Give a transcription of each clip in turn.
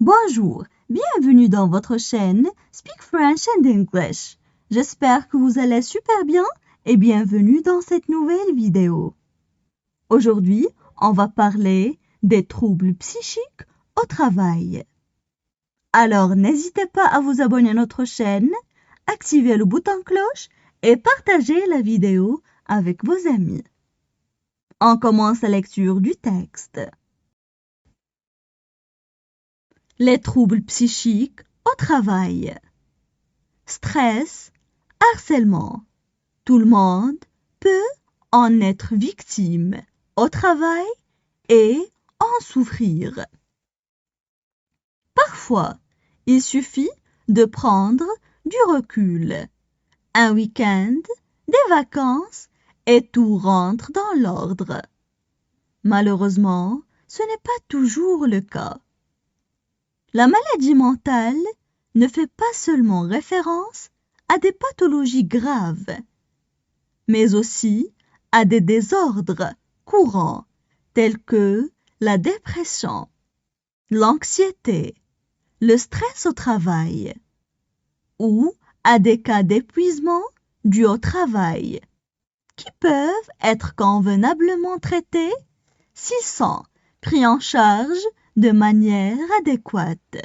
Bonjour, bienvenue dans votre chaîne Speak French and English. J'espère que vous allez super bien et bienvenue dans cette nouvelle vidéo. Aujourd'hui, on va parler des troubles psychiques au travail. Alors, n'hésitez pas à vous abonner à notre chaîne, activer le bouton cloche et partager la vidéo avec vos amis. On commence la lecture du texte. Les troubles psychiques au travail. Stress, harcèlement. Tout le monde peut en être victime au travail et en souffrir. Parfois, il suffit de prendre du recul. Un week-end, des vacances et tout rentre dans l'ordre. Malheureusement, ce n'est pas toujours le cas. La maladie mentale ne fait pas seulement référence à des pathologies graves, mais aussi à des désordres courants tels que la dépression, l'anxiété, le stress au travail ou à des cas d'épuisement dû au travail qui peuvent être convenablement traités s'ils sont pris en charge de manière adéquate.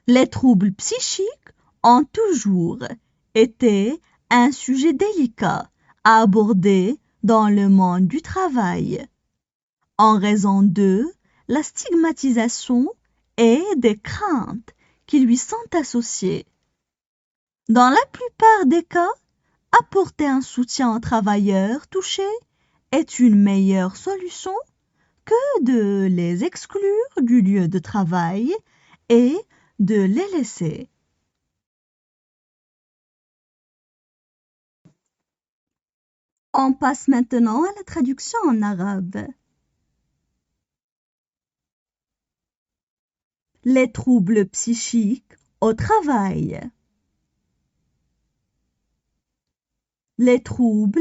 Les troubles psychiques ont toujours été un sujet délicat à aborder dans le monde du travail, en raison de la stigmatisation et des craintes qui lui sont associées. Dans la plupart des cas, apporter un soutien aux travailleurs touchés est une meilleure solution que de les exclure du lieu de travail et de les laisser. On passe maintenant à la traduction en arabe. Les troubles psychiques au travail. Les troubles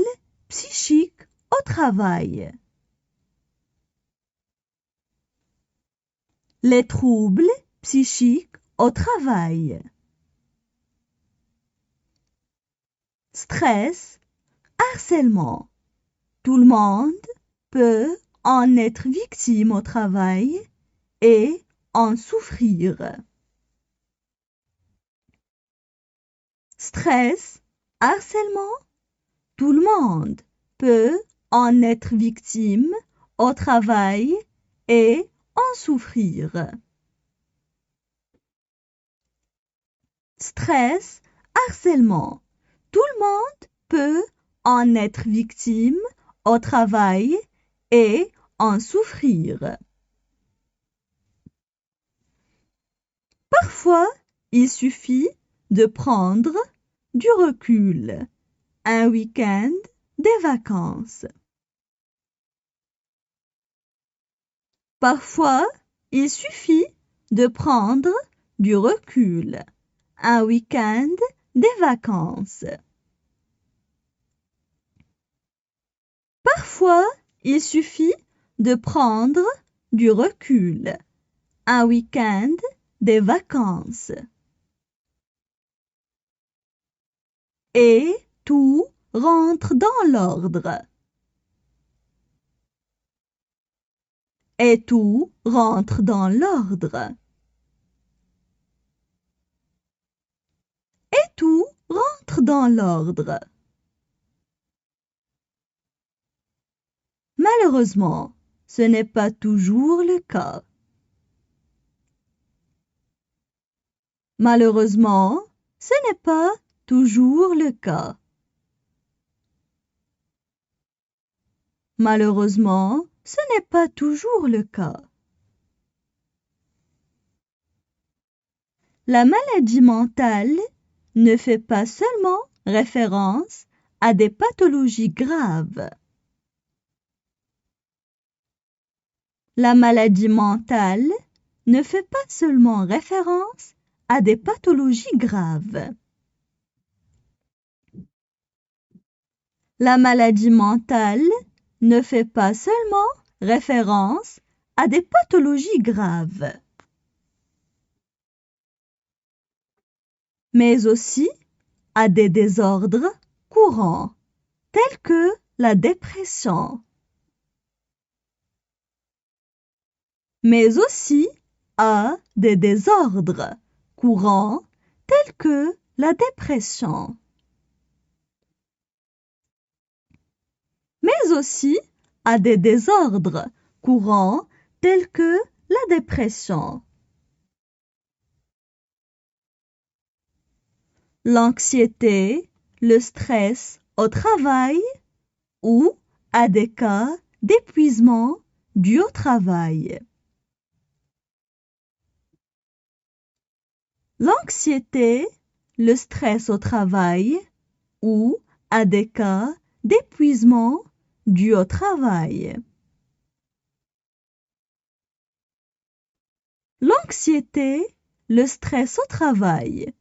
psychiques au travail. Les troubles psychiques au travail. Stress, harcèlement. Tout le monde peut en être victime au travail et en souffrir. Stress, harcèlement. Tout le monde peut en être victime au travail et en souffrir. Stress, harcèlement. Tout le monde peut en être victime au travail et en souffrir. Parfois, il suffit de prendre du recul. Un week-end, des vacances. Parfois, il suffit de prendre du recul. Un week-end, des vacances. Parfois, il suffit de prendre du recul. Un week-end, des vacances. Et tout rentre dans l'ordre. Et tout rentre dans l'ordre. Et tout rentre dans l'ordre. Malheureusement, ce n'est pas toujours le cas. Malheureusement, ce n'est pas toujours le cas. Malheureusement, ce n'est pas toujours le cas. La maladie mentale ne fait pas seulement référence à des pathologies graves. La maladie mentale ne fait pas seulement référence à des pathologies graves. La maladie mentale ne fait pas seulement référence à des pathologies graves. mais aussi à des désordres courants, tels que la dépression, mais aussi à des désordres courants tels que la dépression, mais aussi à des désordres courants tels que la dépression. L'anxiété, le stress au travail ou à des cas d'épuisement dû au travail. L'anxiété, le stress au travail ou à des cas d'épuisement dû au travail. L'anxiété, le stress au travail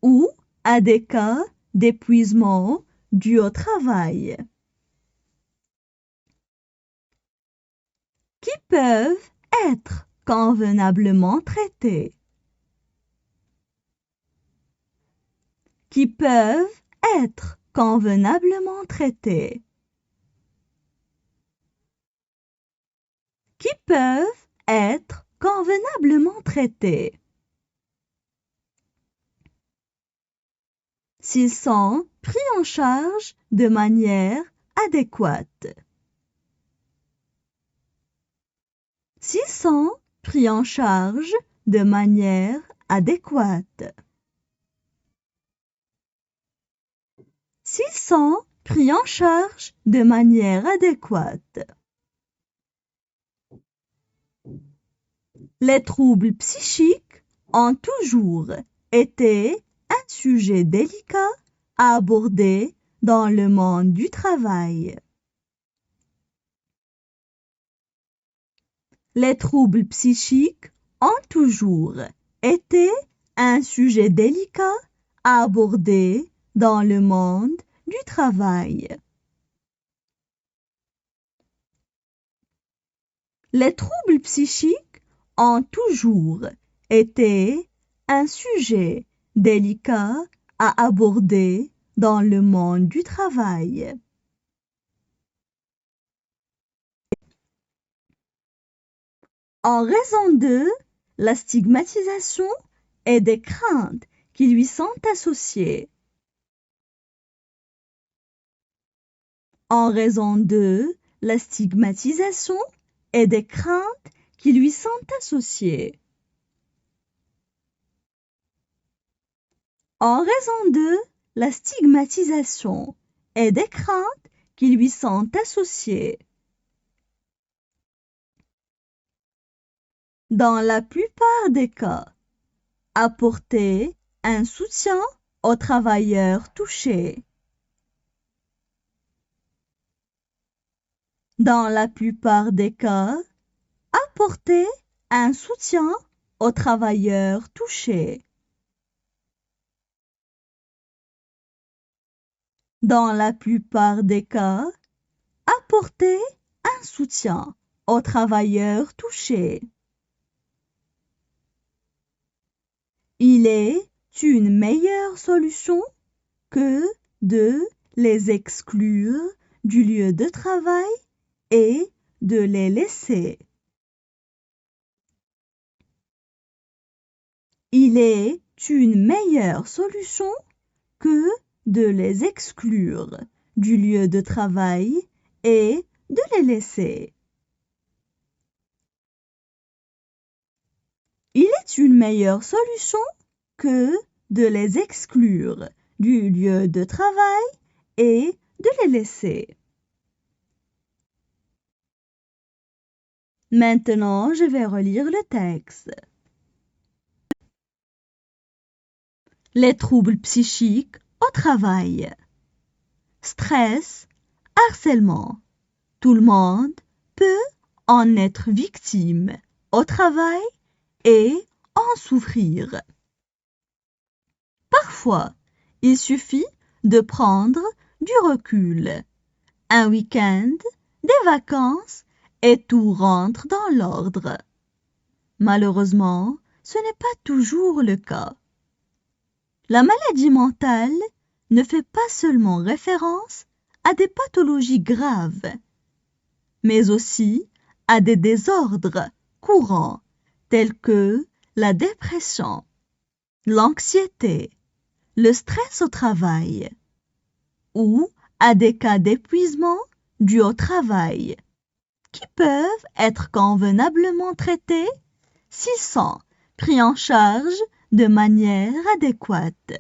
ou à des cas d'épuisement dû au travail. Qui peuvent être convenablement traités. Qui peuvent être convenablement traités. Qui peuvent être convenablement traités. S'ils sont pris en charge de manière adéquate. S'ils sont pris en charge de manière adéquate. S'ils sont pris en charge de manière adéquate. Les troubles psychiques ont toujours été un sujet délicat à aborder dans le monde du travail. Les troubles psychiques ont toujours été un sujet délicat à aborder dans le monde du travail. Les troubles psychiques ont toujours été un sujet délicat à aborder dans le monde du travail. En raison de la stigmatisation et des craintes qui lui sont associées. En raison de la stigmatisation et des craintes qui lui sont associées. En raison de la stigmatisation et des craintes qui lui sont associées. Dans la plupart des cas, apporter un soutien aux travailleurs touchés. Dans la plupart des cas, apporter un soutien aux travailleurs touchés. Dans la plupart des cas, apporter un soutien aux travailleurs touchés. Il est une meilleure solution que de les exclure du lieu de travail et de les laisser. Il est une meilleure solution que de les exclure du lieu de travail et de les laisser. Il est une meilleure solution que de les exclure du lieu de travail et de les laisser. Maintenant, je vais relire le texte. Les troubles psychiques au travail. Stress, harcèlement. Tout le monde peut en être victime au travail et en souffrir. Parfois, il suffit de prendre du recul. Un week-end, des vacances et tout rentre dans l'ordre. Malheureusement, ce n'est pas toujours le cas. La maladie mentale ne fait pas seulement référence à des pathologies graves, mais aussi à des désordres courants tels que la dépression, l'anxiété, le stress au travail ou à des cas d'épuisement dû au travail qui peuvent être convenablement traités s'ils sont pris en charge de manière adéquate.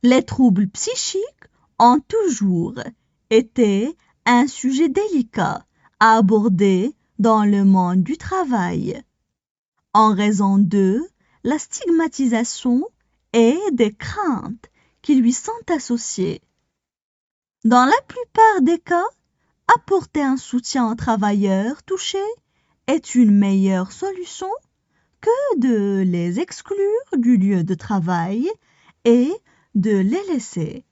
Les troubles psychiques ont toujours été un sujet délicat à aborder dans le monde du travail, en raison de la stigmatisation et des craintes qui lui sont associées. Dans la plupart des cas, apporter un soutien aux travailleurs touchés est une meilleure solution que de les exclure du lieu de travail et de les laisser